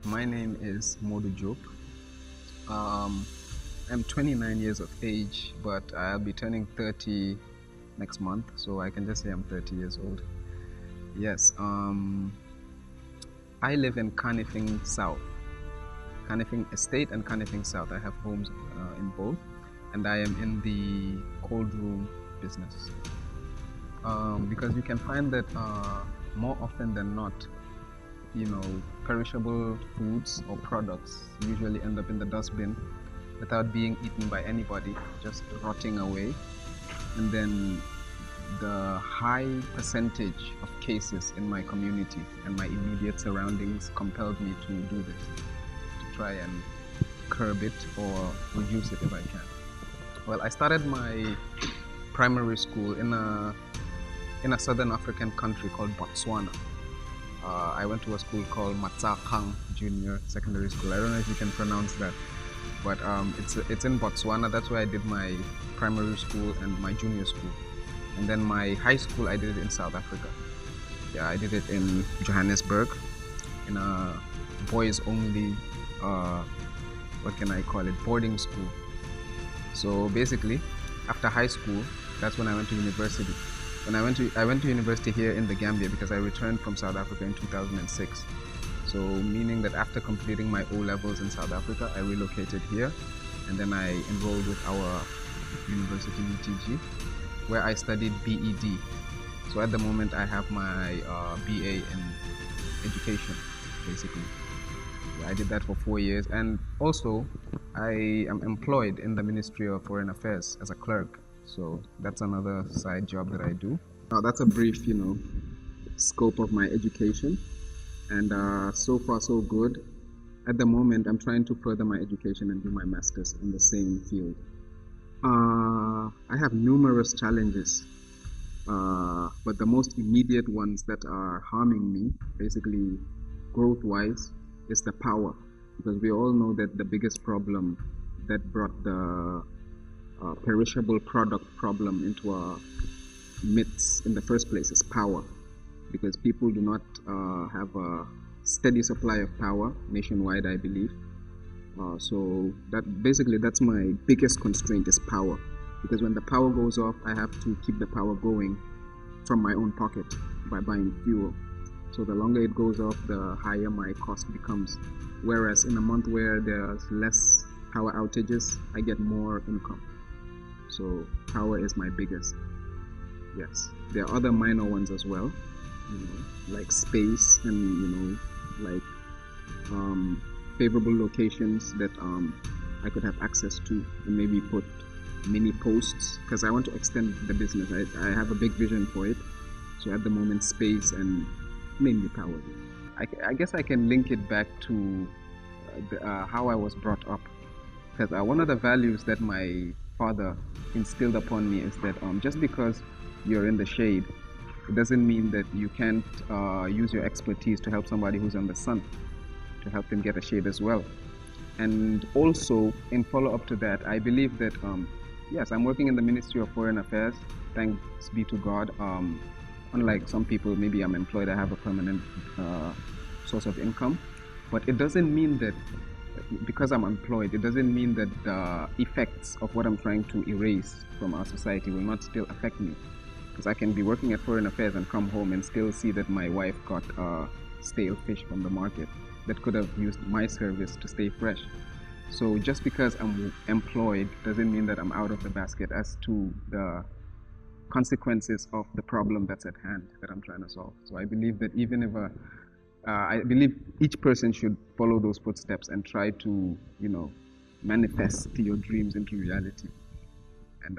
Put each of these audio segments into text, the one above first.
My name is Modou Jobe. I'm 29 years of age, but I'll be turning 30 next month, so I can just say I'm 30 years old. Yes, I live in Carnifing South, Carnifing Estate and Carnifing South. I have homes in both, and I am in the cold room business. Because you can find that more often than not, perishable foods or products usually end up in the dustbin without being eaten by anybody, just rotting away. And then the high percentage of cases in my community and my immediate surroundings compelled me to do this, to try and curb it or reduce it if I can. Well, I started my primary school in a southern African country called Botswana. I went to a school called Matsakang Junior Secondary School. I don't know if you can pronounce that, but it's in Botswana. That's where I did my primary school and my junior school. And then my high school, I did it in South Africa. Yeah, I did it in Johannesburg, in a boys-only, boarding school. So basically, after high school, that's when I went to university. I went to university here in the Gambia because I returned from South Africa in 2006. So meaning that after completing my O-levels in South Africa, I relocated here, and then I enrolled with our university UTG, where I studied BEd. So at the moment I have my BA in education, basically. Yeah, I did that for 4 years, and also I am employed in the Ministry of Foreign Affairs as a clerk. So that's another side job that I do. Now that's a brief, scope of my education, and so far so good. At the moment, I'm trying to further my education and do my master's in the same field. I have numerous challenges, but the most immediate ones that are harming me, basically growth-wise, is the power, because we all know that the biggest problem that brought the perishable product problem into our midst in the first place is power, because people do not have a steady supply of power nationwide, I believe. So that's my biggest constraint, is power, because when the power goes off, I have to keep the power going from my own pocket by buying fuel. So the longer it goes off, the higher my cost becomes. Whereas in a month where there's less power outages, I get more income. So power is my biggest. Yes, there are other minor ones as well, like space and favorable locations that I could have access to, and maybe put mini posts, because I want to extend the business. I have a big vision for it. So at the moment, space and mainly power. I guess I can link it back to how I was brought up, because one of the values that my father instilled upon me is that just because you're in the shade, it doesn't mean that you can't use your expertise to help somebody who's in the sun, to help them get a shade as well. And also, in follow-up to that, I believe that yes, I'm working in the Ministry of Foreign Affairs, thanks be to God. Unlike some people, maybe I'm employed, I have a permanent source of income, but it doesn't mean that because I'm employed, it doesn't mean that the effects of what I'm trying to erase from our society will not still affect me. Because I can be working at Foreign Affairs and come home and still see that my wife got stale fish from the market that could have used my service to stay fresh. So just because I'm employed doesn't mean that I'm out of the basket as to the consequences of the problem that's at hand that I'm trying to solve. So I believe that even if I believe each person should follow those footsteps and try to, manifest your dreams into reality. And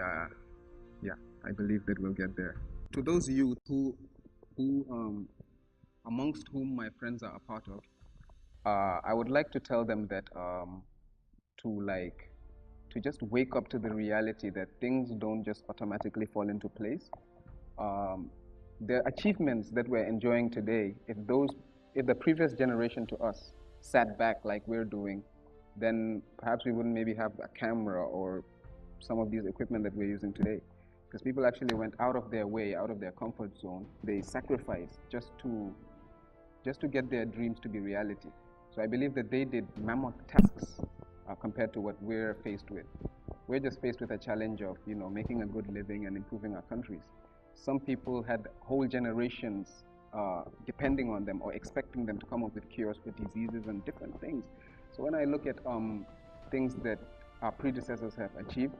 yeah, I believe that we'll get there. To those youth who amongst whom my friends are a part of, I would like to tell them that to just wake up to the reality that things don't just automatically fall into place. The achievements that we're enjoying today, if the previous generation to us sat back like we're doing, then perhaps we wouldn't maybe have a camera or some of these equipment that we're using today. Because people actually went out of their way, out of their comfort zone. They sacrificed just to get their dreams to be reality. So I believe that they did mammoth tasks compared to what we're faced with. We're just faced with a challenge of, making a good living and improving our countries. Some people had whole generations depending on them or expecting them to come up with cures for diseases and different things. So when I look at things that our predecessors have achieved,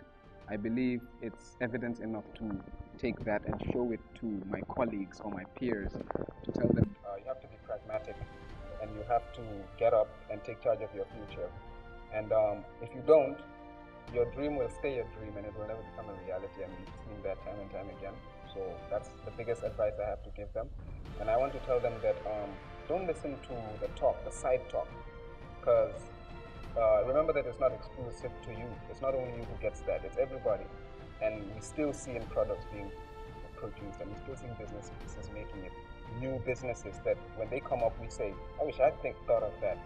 I believe it's evidence enough to take that and show it to my colleagues or my peers to tell them you have to be pragmatic and you have to get up and take charge of your future. And if you don't, your dream will stay a dream and it will never become a reality, and we've seen that time and time again. So that's the biggest advice I have to give them. And I want to tell them that don't listen to the talk, the side talk, because remember that it's not exclusive to you. It's not only you who gets that, it's everybody. And we still see in products being produced, and we still see businesses making it. New businesses that when they come up, we say, I wish I thought of that.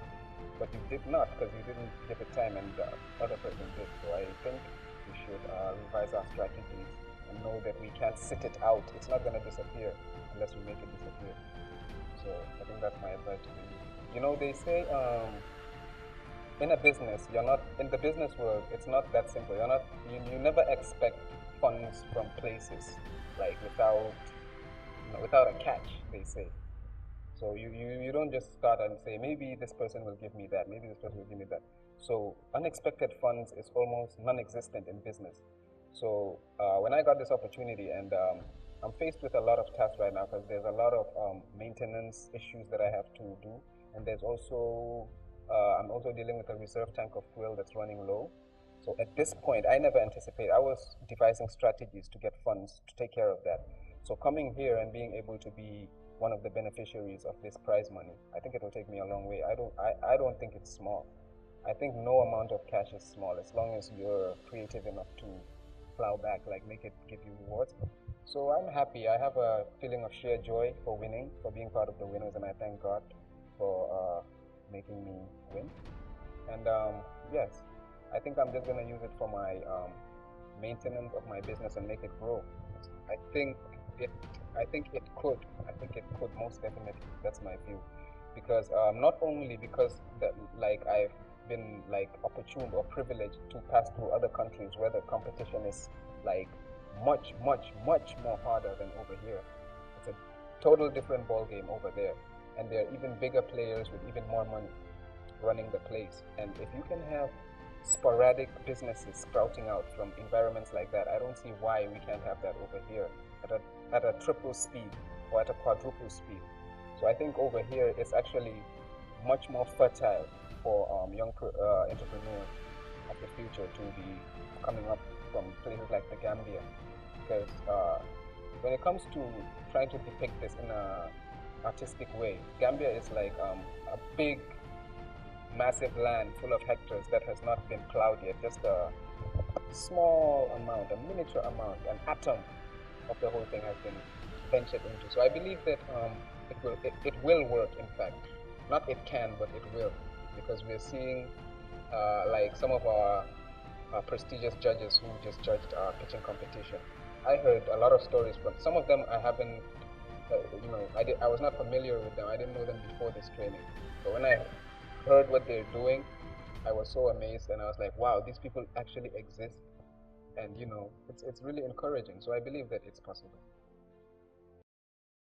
But you did not, because you didn't give it time and the other person did. So I think we should revise our strategies and know that we can't sit it out. It's not going to disappear unless we make it disappear. So I think that's my advice to you. They say in a business, in the business world, it's not that simple. You never expect funds from places, like without a catch, they say. So you don't just start and say, maybe this person will give me that, maybe this person will give me that. So unexpected funds is almost non-existent in business. So when I got this opportunity, and I'm faced with a lot of tasks right now because there's a lot of maintenance issues that I have to do, and there's also I'm also dealing with a reserve tank of fuel that's running low. So at this point, I never anticipated. I was devising strategies to get funds to take care of that. So coming here and being able to be one of the beneficiaries of this prize money, I think it will take me a long way. I don't think it's small. I think no amount of cash is small as long as you're creative enough to plow back, like make it give you rewards. So I'm happy. I have a feeling of sheer joy for winning, for being part of the winners, and I thank God for making me win. And yes, I think I'm just gonna use it for my maintenance of my business and make it grow. I think it could. I think it could most definitely. That's my view, because not only because I've been opportune or privileged to pass through other countries where the competition is much more harder than over here. It's a total different ball game over there, and there are even bigger players with even more money running the place. And if you can have sporadic businesses sprouting out from environments like that, I don't see why we can't have that over here at a triple speed or at a quadruple speed. So I think over here it's actually much more fertile for young entrepreneurs of the future to be coming up from places like the Gambia, because when it comes to trying to depict this in a artistic way, Gambia is like a big massive land full of hectares that has not been plowed yet, just a small amount, a miniature amount, an atom of the whole thing has been ventured into. So I believe that it will work, in fact. Not it can, but it will, because we're seeing some of our prestigious judges who just judged our pitching competition. I heard a lot of stories from some of them. I haven't, I was not familiar with them. I didn't know them before this training. But when I heard what they're doing, I was so amazed, and I was like, wow, these people actually exist, and it's really encouraging. So I believe that it's possible.